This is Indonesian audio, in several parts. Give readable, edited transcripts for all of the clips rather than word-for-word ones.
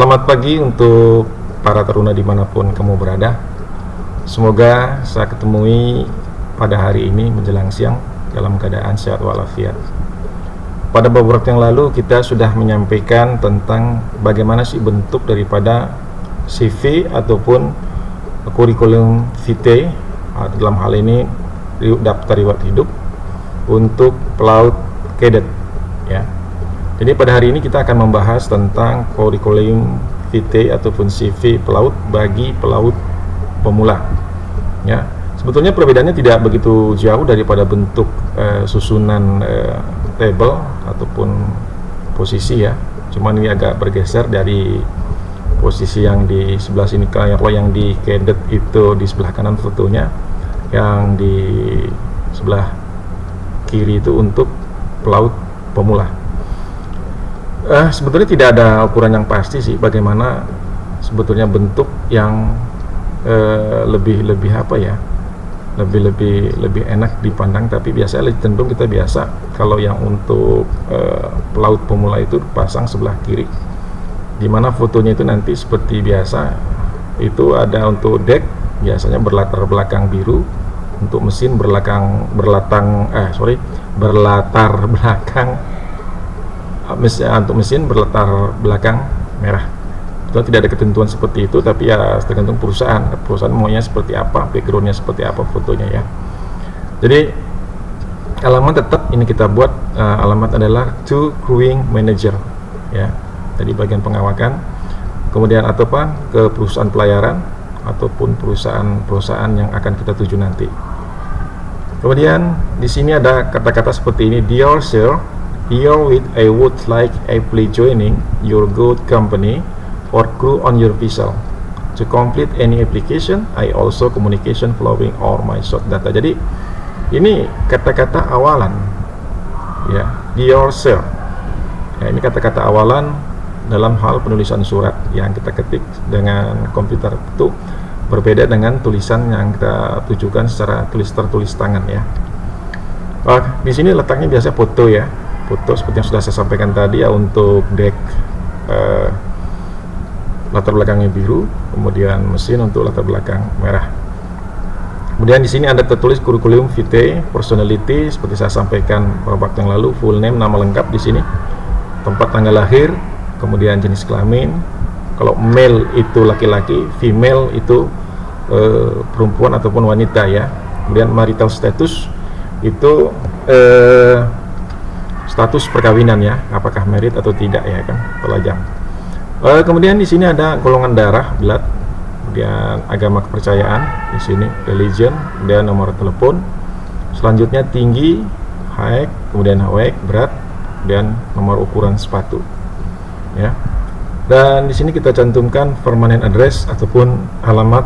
Selamat pagi untuk para taruna dimanapun kamu berada. Semoga saya ketemui pada hari ini menjelang siang dalam keadaan sehat walafiat. Pada beberapa yang lalu kita sudah menyampaikan tentang bagaimana sih bentuk daripada CV ataupun kurikulum vitae, dalam hal ini daftar riwayat hidup untuk pelaut cadet ya. Jadi pada hari ini kita akan membahas tentang kurikulum vitae ataupun CV pelaut bagi pelaut pemula. Ya, sebetulnya perbedaannya tidak begitu jauh daripada bentuk susunan table ataupun posisi ya. Cuman ini agak bergeser dari posisi yang di sebelah sini. Kalau yang di cadet itu di sebelah kanan fotonya, yang di sebelah kiri itu untuk pelaut pemula. Sebetulnya tidak ada ukuran yang pasti sih bagaimana sebetulnya bentuk yang lebih enak dipandang, tapi biasanya cenderung kita biasa kalau yang untuk pelaut pemula itu pasang sebelah kiri, dimana fotonya itu nanti seperti biasa itu ada untuk deck biasanya berlatar belakang biru, untuk mesin berlatar belakang untuk mesin berlatar belakang merah. Itu tidak ada ketentuan seperti itu, tapi ya tergantung perusahaan maunya seperti apa, backgroundnya seperti apa fotonya ya. Jadi alamat tetap ini kita buat, alamat adalah to crewing manager ya, tadi bagian pengawakan, kemudian ataupun ke perusahaan pelayaran ataupun perusahaan yang akan kita tuju nanti. Kemudian di sini ada kata-kata seperti ini: dear sir, here with I would like happily joining your good company or crew on your vessel. To complete any application, I also communication following all my short data. Jadi ini kata-kata awalan ya, dear sir ya, ini kata-kata awalan dalam hal penulisan surat yang kita ketik dengan komputer. Itu berbeda dengan tulisan yang kita tujukan secara tertulis tangan ya. Di sini letaknya biasa foto ya, foto seperti yang sudah saya sampaikan tadi ya, untuk deck latar belakangnya biru, kemudian mesin untuk latar belakang merah. Kemudian di sini ada tertulis kurikulum vitae personality seperti saya sampaikan beberapa waktu yang lalu, full name nama lengkap di sini, tempat tanggal lahir, kemudian jenis kelamin. Kalau male itu laki-laki, female itu perempuan ataupun wanita ya. Kemudian marital status itu status perkawinan ya, apakah married atau tidak ya kan, pelajang. Kemudian di sini ada golongan darah, blood, kemudian agama kepercayaan di sini, religion, kemudian nomor telepon. Selanjutnya tinggi, height, kemudian weight, berat, dan nomor ukuran sepatu. Ya. Dan di sini kita cantumkan permanent address ataupun alamat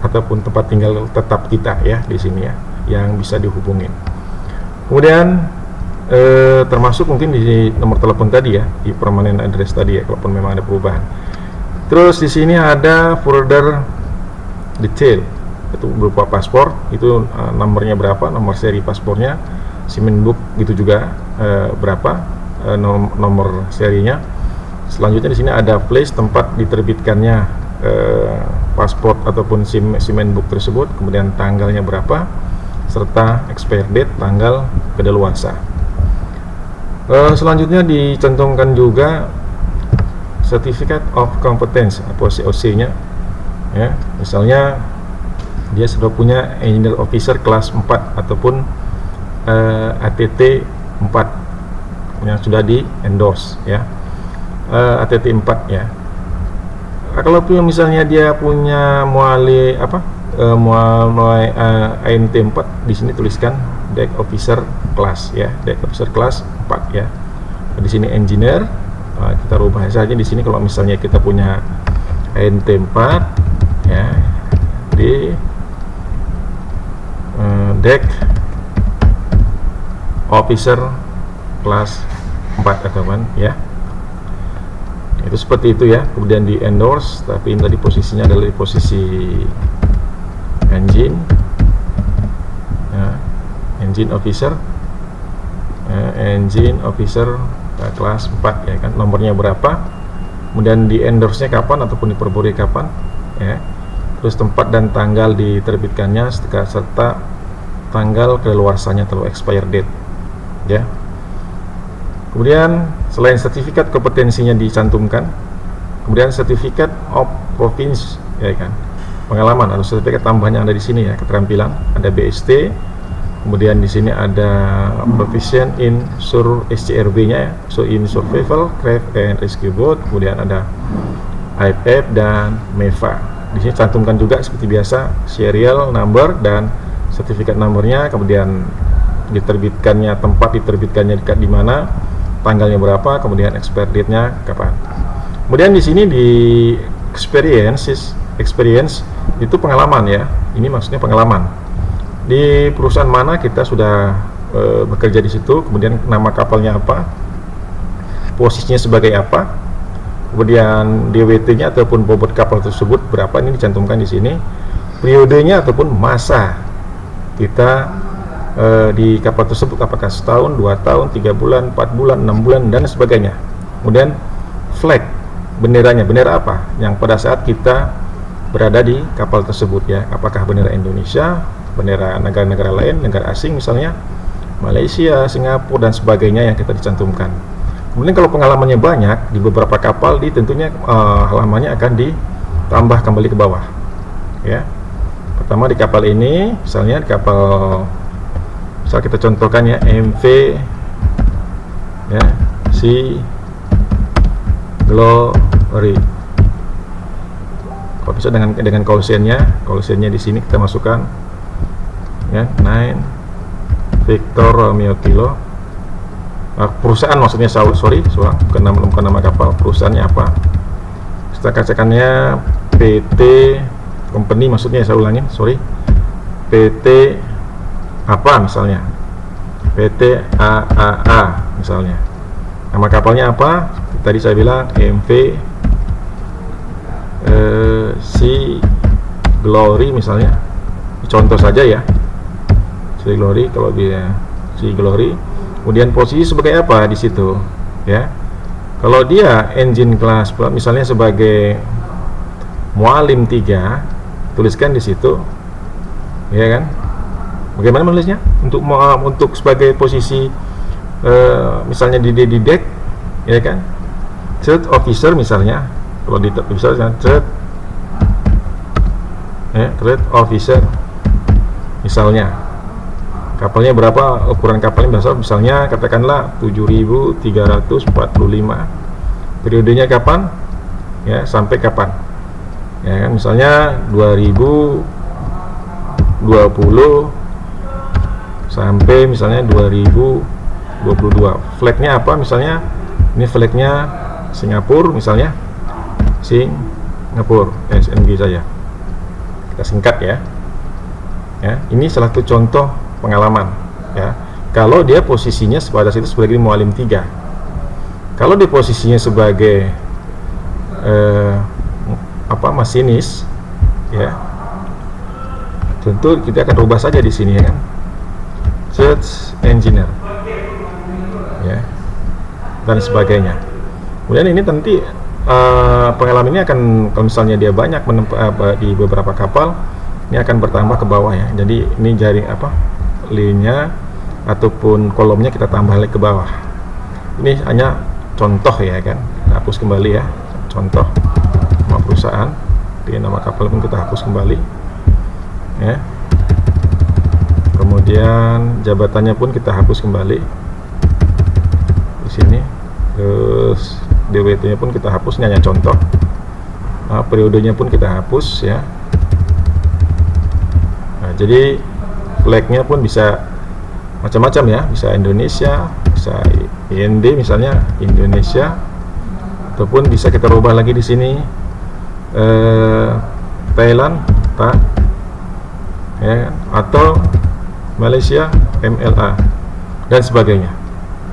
ataupun tempat tinggal tetap kita ya di sini ya, yang bisa dihubungin. Kemudian termasuk mungkin di nomor telepon tadi ya, di permanent address tadi ya, kalaupun memang ada perubahan. Terus di sini ada further detail, itu berupa paspor, itu nomornya berapa, nomor seri paspornya, simen book gitu juga berapa nomor serinya. Selanjutnya di sini ada place, tempat diterbitkannya paspor ataupun simen book tersebut, kemudian tanggalnya berapa, serta expire date, tanggal kedaluarsa. Selanjutnya dicantumkan juga Certificate of Competence atau COC-nya ya. Misalnya dia sudah punya Engineer Officer kelas 4 ataupun ATT 4 yang sudah di endorse ya, ATT 4 ya. Kalau misalnya dia punya muali ANT 4, di sini tuliskan Deck Officer Class ya, Deck Officer Class 4 ya. Di sini engineer, kita rubah saja di sini kalau misalnya kita punya ANT 4 ya, di Deck Officer Class 4 teman ya. Itu seperti itu ya. Kemudian di endorse, tapi ini tadi posisinya adalah di posisi engine ya, engine officer kelas 4 ya kan, nomornya berapa, kemudian di endorse-nya kapan ataupun diperbarui kapan, ya. Terus tempat dan tanggal diterbitkannya serta tanggal kedaluarsanya atau expire date, ya. Kemudian selain sertifikat kompetensinya dicantumkan, kemudian sertifikat of province, ya kan, pengalaman atau sertifikat tambahan yang ada di sini, ya, keterampilan, ada BST, kemudian di sini ada proficient in SUR SCRB-nya, ya, so in survival craft and rescue boat, kemudian ada IFF dan MEVA. Di sini cantumkan juga seperti biasa serial number dan sertifikat numbernya, kemudian diterbitkannya, tempat diterbitkannya di mana, tanggalnya berapa, kemudian expire date-nya kapan. Kemudian di sini di experience itu pengalaman, ya. Ini maksudnya pengalaman. Di perusahaan mana kita sudah bekerja di situ, kemudian nama kapalnya apa, posisinya sebagai apa, kemudian DWT-nya ataupun bobot kapal tersebut berapa, ini dicantumkan di sini. Periodenya ataupun masa kita di kapal tersebut, apakah setahun, 2 tahun, 3 bulan, 4 bulan, 6 bulan, dan sebagainya. Kemudian flag, benderanya, bendera apa yang pada saat kita berada di kapal tersebut, ya, apakah bendera Indonesia, bendera negara-negara lain, negara asing misalnya Malaysia, Singapura, dan sebagainya yang kita dicantumkan. Kemudian kalau pengalamannya banyak di beberapa kapal, tentunya halamannya akan ditambah kembali ke bawah, ya. Pertama di kapal ini, misalnya di kapal, misal kita contohkan, ya, MV, ya, Sea Glory. Kalau bisa dengan call sign-nya di sini kita masukkan, ya, 9 Victor Romeo Kilo. Perusahaan maksudnya, bukan nama kapal, perusahaannya apa, kita katakannya PT company, maksudnya saya ulangin, PT apa misalnya, PT AAA misalnya. Nama kapalnya apa, tadi saya bilang MV Sea Glory misalnya, contoh saja, ya, Sea Glory. Kalau dia Sea Glory, kemudian posisi sebagai apa di situ, ya. Kalau dia engine class misalnya sebagai Mualim 3, tuliskan di situ, ya kan. Bagaimana menulisnya untuk sebagai posisi misalnya di deck, ya kan, third officer misalnya. Kalau di misalnya third officer misalnya, kapalnya berapa, ukuran kapalnya misalnya katakanlah 7.345, periodenya kapan, ya, sampai kapan, ya kan, misalnya 2020 sampai misalnya 2022. Flagnya apa misalnya, ini flagnya Singapura misalnya, Singapura SNG saja, kita singkat, ya. Ini salah satu contoh pengalaman, ya. Kalau dia posisinya pada situ sebagai Mualim 3, kalau dia posisinya sebagai masinis, ya, tentu kita akan rubah saja di sini, ya kan, search engineer, ya, dan sebagainya. Kemudian ini nanti pengalaman ini akan, kalau misalnya dia banyak di beberapa kapal, ini akan bertambah ke bawah, ya. Jadi ini jaring linknya ataupun kolomnya kita tambah lagi ke bawah. Ini hanya contoh, ya kan, kita hapus kembali, ya, contoh nama perusahaan, di nama kapal pun kita hapus kembali, ya. Kemudian jabatannya pun kita hapus kembali di sini. Terus DWT-nya pun kita hapus, ini hanya contoh. Periodenya pun kita hapus, ya. Nah, jadi flagnya pun bisa macam-macam, ya, bisa Indonesia, bisa IND misalnya Indonesia, ataupun bisa kita rubah lagi di sini Thailand, ya, atau Malaysia MLA dan sebagainya,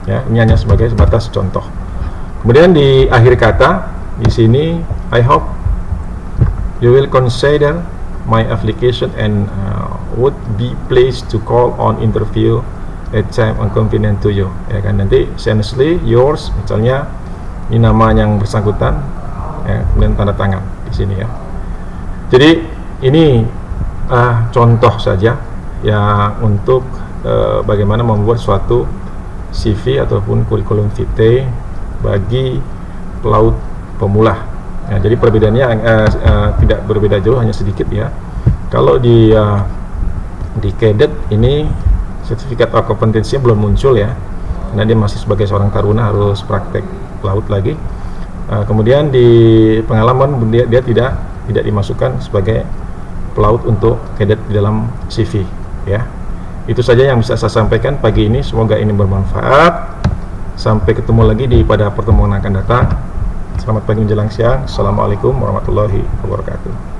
ya. Ini hanya sebagai sebatas contoh. Kemudian di akhir kata di sini, I hope you will consider my application and would be pleased to call on interview at time and convenient to you, ya kan. Nanti sincerely yours, misalnya ini nama yang bersangkutan, ya, kemudian tanda tangan di sini ya. Jadi ini contoh saja ya untuk bagaimana membuat suatu CV ataupun kurikulum vitae bagi pelaut pemula. Ya, jadi perbedaannya tidak berbeda jauh, hanya sedikit ya. Kalau di cadet ini sertifikat kompetensinya belum muncul ya, karena dia masih sebagai seorang taruna harus praktek laut lagi. Kemudian di pengalaman dia tidak dimasukkan sebagai pelaut untuk cadet di dalam CV ya. Itu saja yang bisa saya sampaikan pagi ini, semoga ini bermanfaat. Sampai ketemu lagi pada pertemuan yang akan datang. Selamat pagi menjelang siang. Assalamualaikum warahmatullahi wabarakatuh.